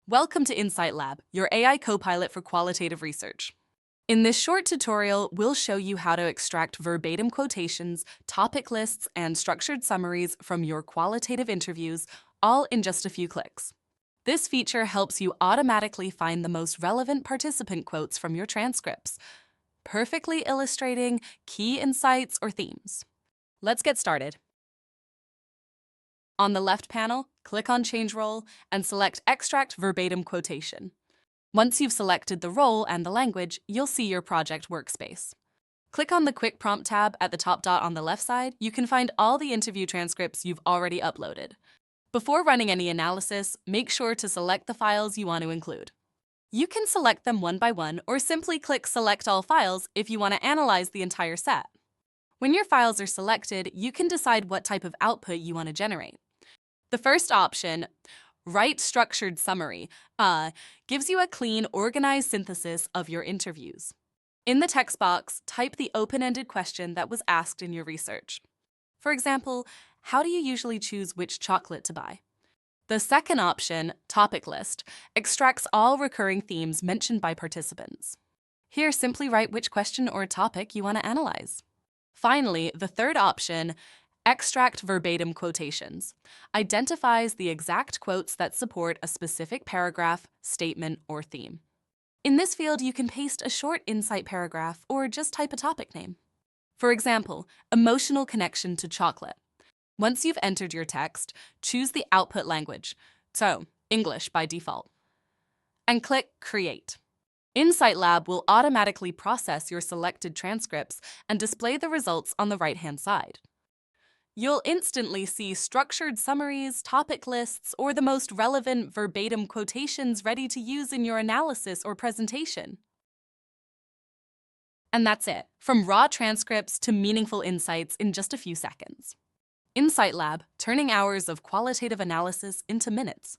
Welcome to Insight Lab, your AI co-pilot for qualitative research. In this short tutorial, we'll show you how to extract verbatim quotations, topic lists, and structured summaries from your qualitative interviews, all in just a few clicks. This feature helps you automatically find the most relevant participant quotes from your transcripts, perfectly illustrating key insights or themes. Let's get started. On the left panel, click on Change Role and select Extract Verbatim Quotation. Once you've selected the role and the language, you'll see your project workspace. Click on the Quick Prompt tab at the top dot on the left side. You can find all the interview transcripts you've already uploaded. Before running any analysis, make sure to select the files you want to include. You can select them one by one or simply click Select All Files if you want to analyze the entire set. When your files are selected, you can decide what type of output you want to generate. The first option, Write Structured Summary, gives you a clean, organized synthesis of your interviews. In the text box, type the open-ended question that was asked in your research. For example, how do you usually choose which chocolate to buy? The second option, Topic List, extracts all recurring themes mentioned by participants. Here, simply write which question or topic you want to analyze. Finally, the third option, Extract Verbatim Quotations, identifies the exact quotes that support a specific paragraph, statement, or theme. In this field, you can paste a short insight paragraph or just type a topic name. For example, emotional connection to chocolate. Once you've entered your text, choose the output language, so English by default, and click Create. Insight Lab will automatically process your selected transcripts and display the results on the right-hand side. You'll instantly see structured summaries, topic lists, or the most relevant verbatim quotations ready to use in your analysis or presentation. And that's it, from raw transcripts to meaningful insights in just a few seconds. Insight Lab, turning hours of qualitative analysis into minutes.